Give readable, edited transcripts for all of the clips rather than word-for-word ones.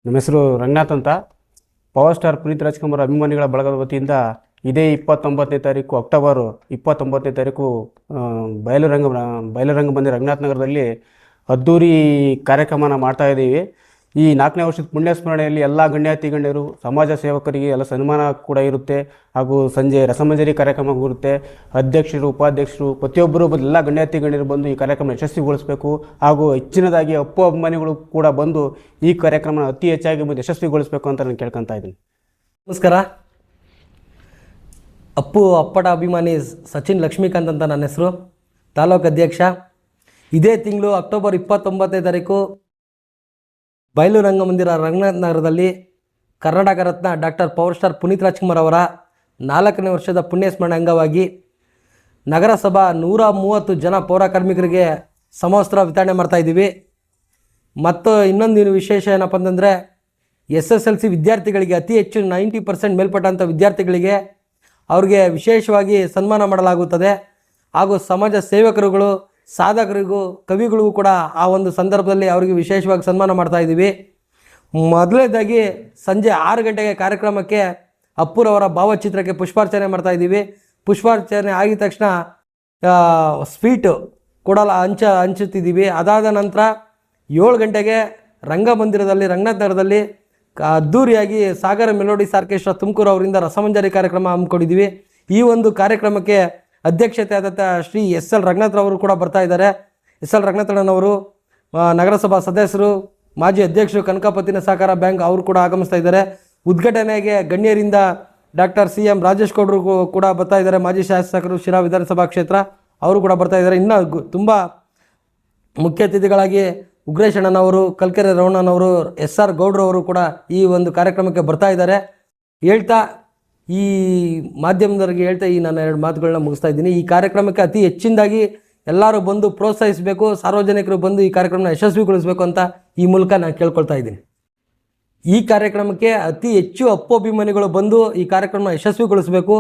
ನಮ್ಮ ಹೆಸರು ರಂಗನಾಥ್ ಅಂತ. ಪವರ್ ಸ್ಟಾರ್ ಪುನೀತ್ ರಾಜ್ಕುಮಾರ್ ಅಭಿಮಾನಿಗಳ ಬಳಗದ ವತಿಯಿಂದ ಇದೇ 29ನೇ ತಾರೀಕು ಅಕ್ಟೋಬರ್ 29ನೇ ತಾರೀಕು ಬಯಲುರಂಗ ಮಂದಿರ ರಂಗನಾಥ್ ನಗರದಲ್ಲಿ ಅದ್ದೂರಿ ಕಾರ್ಯಕ್ರಮನ ಮಾಡ್ತಾ ಇದ್ದೀವಿ. ಈ 4ನೇ ವರ್ಷದ ಪುಣ್ಯ ಸ್ಮರಣೆಯಲ್ಲಿ ಎಲ್ಲ ಗಣ್ಯಾತಿ ಗಣ್ಯರು, ಸಮಾಜ ಸೇವಕರಿಗೆ ಎಲ್ಲ ಸನ್ಮಾನ ಕೂಡ ಇರುತ್ತೆ. ಹಾಗೂ ಸಂಜೆ ರಸಮಂಜರಿ ಕಾರ್ಯಕ್ರಮ ಇರುತ್ತೆ. ಅಧ್ಯಕ್ಷರು, ಉಪಾಧ್ಯಕ್ಷರು ಪ್ರತಿಯೊಬ್ಬರು ಎಲ್ಲ ಗಣ್ಯಾತಿ ಗಣ್ಯರು ಬಂದು ಈ ಕಾರ್ಯಕ್ರಮ ಯಶಸ್ವಿಗೊಳಿಸಬೇಕು. ಹಾಗೂ ಹೆಚ್ಚಿನದಾಗಿ ಅಪ್ಪು ಅಭಿಮಾನಿಗಳು ಕೂಡ ಬಂದು ಈ ಕಾರ್ಯಕ್ರಮ ಅತಿ ಹೆಚ್ಚಾಗಿ ಯಶಸ್ವಿಗೊಳಿಸಬೇಕು ಅಂತ ನಾನು ಕೇಳ್ಕೊತಾ ಇದ್ದೀನಿ. ನಮಸ್ಕಾರ. ಅಪ್ಪಟ ಅಭಿಮಾನಿ ಸಚಿನ್ ಲಕ್ಷ್ಮೀಕಾಂತ್ ಅಂತ ನನ್ನ ಹೆಸರು, ತಾಲೂಕು ಅಧ್ಯಕ್ಷ. ಇದೇ ತಿಂಗಳು ಅಕ್ಟೋಬರ್ 29ನೇ ತಾರೀಕು ಬಯಲು ರಂಗಮಂದಿರ ರಂಗನಾಥ್ ನಗರದಲ್ಲಿ Karnataka Ratna doctor power star Puneeth Rajkumar ಅವರ 4ನೇ ವರ್ಷದ ಪುಣ್ಯಸ್ಮರಣೆ ಅಂಗವಾಗಿ ನಗರಸಭಾ 130 ಜನ ಪೌರ ಕಾರ್ಮಿಕರಿಗೆ ಸಮವಸ್ತ್ರ ವಿತರಣೆ ಮಾಡ್ತಾಯಿದ್ದೀವಿ. ಮತ್ತು ಇನ್ನೊಂದು ವಿಶೇಷ ಏನಪ್ಪ ಅಂತಂದರೆ SSLC ವಿದ್ಯಾರ್ಥಿಗಳಿಗೆ ಅತಿ ಹೆಚ್ಚು 90% ಮೇಲ್ಪಟ್ಟಂಥ ವಿದ್ಯಾರ್ಥಿಗಳಿಗೆ ಅವ್ರಿಗೆ ವಿಶೇಷವಾಗಿ ಸನ್ಮಾನ ಮಾಡಲಾಗುತ್ತದೆ. ಹಾಗೂ ಸಮಾಜ ಸೇವಕರುಗಳು, ಸಾಧಕರಿಗೂ, ಕವಿಗಳಿಗೂ ಕೂಡ ಆ ಒಂದು ಸಂದರ್ಭದಲ್ಲಿ ಅವರಿಗೆ ವಿಶೇಷವಾಗಿ ಸನ್ಮಾನ ಮಾಡ್ತಾಯಿದ್ದೀವಿ. ಮೊದಲನೇದಾಗಿ ಸಂಜೆ 6 ಗಂಟೆಗೆ ಕಾರ್ಯಕ್ರಮಕ್ಕೆ ಅಪ್ಪುರವರ ಭಾವಚಿತ್ರಕ್ಕೆ ಪುಷ್ಪಾರ್ಚನೆ ಮಾಡ್ತಾಯಿದ್ದೀವಿ. ಪುಷ್ಪಾರ್ಚನೆ ಆಗಿದ ತಕ್ಷಣ ಸ್ವೀಟು ಕೊಡಲು ಹಂಚುತ್ತಿದ್ದೀವಿ. ಅದಾದ ನಂತರ 7 ಗಂಟೆಗೆ ರಂಗಮಂದಿರದಲ್ಲಿ ರಂಗನಾಥ್ ನಗರದಲ್ಲಿ ಅದ್ದೂರಿಯಾಗಿ ಸಾಗರ ಮೆಲೋಡಿಸ್ ಆರ್ಕೆಸ್ಟ್ರಾ ತುಮಕೂರು ಅವರಿಂದ ರಸಮಂಜರಿ ಕಾರ್ಯಕ್ರಮ ಹಮ್ಮಿಕೊಂಡಿದ್ದೀವಿ. ಈ ಒಂದು ಕಾರ್ಯಕ್ರಮಕ್ಕೆ ಅಧ್ಯಕ್ಷತೆ ಆದಂಥ ಶ್ರೀ SL ರಂಗನಾಥ್ರವರು ಕೂಡ ಬರ್ತಾ ಇದ್ದಾರೆ. SL ರಂಗನಾಥಣ್ಣನವರು ನಗರಸಭಾ ಸದಸ್ಯರು, ಮಾಜಿ ಅಧ್ಯಕ್ಷರು, ಕನಕಪತ್ತಿನ ಸಹಕಾರ ಬ್ಯಾಂಕ್ ಅವರು ಕೂಡ ಆಗಮಿಸ್ತಾ ಇದ್ದಾರೆ. ಉದ್ಘಾಟನೆಗೆ ಗಣ್ಯರಿಂದ ಡಾಕ್ಟರ್ CM ರಾಜೇಶ್ ಗೌಡರು ಕೂಡ ಬರ್ತಾ ಇದ್ದಾರೆ. ಮಾಜಿ ಶಾಸಕರು, ಶಿರಾ ವಿಧಾನಸಭಾ ಕ್ಷೇತ್ರ, ಅವರು ಕೂಡ ಬರ್ತಾ ಇದ್ದಾರೆ. ಇನ್ನು ತುಂಬ ಮುಖ್ಯ ಅತಿಥಿಗಳಾಗಿ ಉಗ್ರೇಶ್ ಅಣ್ಣನವರು, ಕಲ್ಕೆರೆ ರವಣ್ಣನವರು, SR ಗೌಡ್ರವರು ಕೂಡ ಈ ಒಂದು ಕಾರ್ಯಕ್ರಮಕ್ಕೆ ಬರ್ತಾ ಇದ್ದಾರೆ. ಈ ಮಾಧ್ಯಮದವರಿಗೆ ಹೇಳ್ತಾ ನನ್ನ 2 ಮಾತುಗಳನ್ನ ಮುಗಿಸ್ತಾ ಇದ್ದೀನಿ. ಈ ಕಾರ್ಯಕ್ರಮಕ್ಕೆ ಅತಿ ಹೆಚ್ಚಿನದಾಗಿ ಎಲ್ಲರೂ ಬಂದು ಪ್ರೋತ್ಸಾಹಿಸಬೇಕು, ಸಾರ್ವಜನಿಕರು ಬಂದು ಈ ಕಾರ್ಯಕ್ರಮನ ಯಶಸ್ವಿಗೊಳಿಸಬೇಕು ಅಂತ ಈ ಮೂಲಕ ನಾನು ಕೇಳ್ಕೊಳ್ತಾ ಇದ್ದೀನಿ. ಈ ಕಾರ್ಯಕ್ರಮಕ್ಕೆ ಅತಿ ಹೆಚ್ಚು ಅಪ್ಪು ಅಭಿಮಾನಿಗಳು ಬಂದು ಈ ಕಾರ್ಯಕ್ರಮ ಯಶಸ್ವಿಗೊಳಿಸಬೇಕು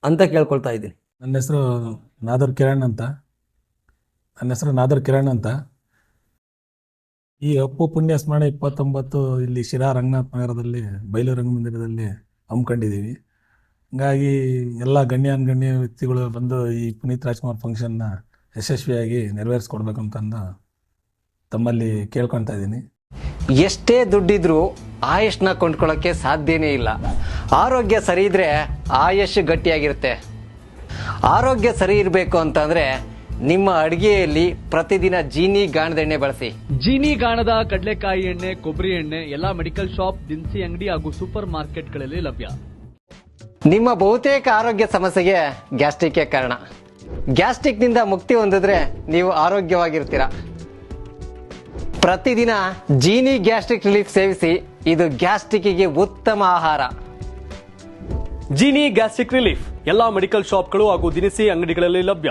ಅಂತ ಕೇಳ್ಕೊಳ್ತಾ ಇದ್ದೀನಿ. ನನ್ನ ಹೆಸರು ನಾದರ್ ಕಿರಣ್ ಅಂತ. ಈ ಅಪ್ಪು ಪುಣ್ಯ ಸ್ಮರಣೆ 29 ಇಲ್ಲಿ ಶಿರಾ ರಂಗನಾಥ್ ನಗರದಲ್ಲಿ ಬಯಲು ರಂಗಮಂದಿರದಲ್ಲಿ ಹಮ್ಮಿಕೊಂಡಿದ್ದೀವಿ. ಹಂಗಾಗಿ ಎಲ್ಲ ಗಣ್ಯ ವ್ಯಕ್ತಿಗಳು ಬಂದು ಈ ಪುನೀತ್ ರಾಜ್ಕುಮಾರ್ ಫಂಕ್ಷನ್ನ ಯಶಸ್ವಿಯಾಗಿ ನೆರವೇರಿಸ್ಕೊಡ್ಬೇಕಂತಂದು ತಮ್ಮಲ್ಲಿ ಕೇಳ್ಕೊತಾ ಇದ್ದೀನಿ. ಎಷ್ಟೇ ದುಡ್ಡಿದ್ರೂ ಆಯುಷ್ನ ಕೊಂಡ್ಕೊಳ್ಳೋಕ್ಕೆ ಸಾಧ್ಯನೇ ಇಲ್ಲ. ಆರೋಗ್ಯ ಸರಿ ಇದ್ರೆ ಆಯುಷ್ ಗಟ್ಟಿಯಾಗಿರುತ್ತೆ. ಆರೋಗ್ಯ ಸರಿ ಇರಬೇಕು ಅಂತಂದ್ರೆ ನಿಮ್ಮ ಅಡಿಗೆಯಲ್ಲಿ ಪ್ರತಿದಿನ ಜೀನಿ ಗಾಣದ ಎಣ್ಣೆ ಬಳಸಿ. ಜೀನಿ ಗಾಣದ ಕಡಲೆಕಾಯಿ ಎಣ್ಣೆ, ಕೊಬ್ಬರಿ ಎಣ್ಣೆ ಎಲ್ಲಾ ಮೆಡಿಕಲ್ ಶಾಪ್, ದಿನಸಿ ಅಂಗಡಿ ಹಾಗೂ ಸೂಪರ್ ಮಾರ್ಕೆಟ್ಗಳಲ್ಲಿ ಲಭ್ಯ. ನಿಮ್ಮ ಬಹುತೇಕ ಆರೋಗ್ಯ ಸಮಸ್ಯೆಗೆ ಗ್ಯಾಸ್ಟ್ರಿಕ್ ಕಾರಣ. ಗ್ಯಾಸ್ಟ್ರಿಕ್ ನಿಂದ ಮುಕ್ತಿ ಹೊಂದಿದ್ರೆ ನೀವು ಆರೋಗ್ಯವಾಗಿರ್ತೀರಾ. ಪ್ರತಿದಿನ ಜೀನಿ ಗ್ಯಾಸ್ಟ್ರಿಕ್ ರಿಲೀಫ್ ಸೇವಿಸಿ. ಇದು ಗ್ಯಾಸ್ಟ್ರಿಕ್ಗೆ ಉತ್ತಮ ಆಹಾರ. ಜೀನಿ ಗ್ಯಾಸ್ಟ್ರಿಕ್ ರಿಲೀಫ್ ಎಲ್ಲಾ ಮೆಡಿಕಲ್ ಶಾಪ್ಗಳು ಹಾಗೂ ದಿನಸಿ ಅಂಗಡಿಗಳಲ್ಲಿ ಲಭ್ಯ.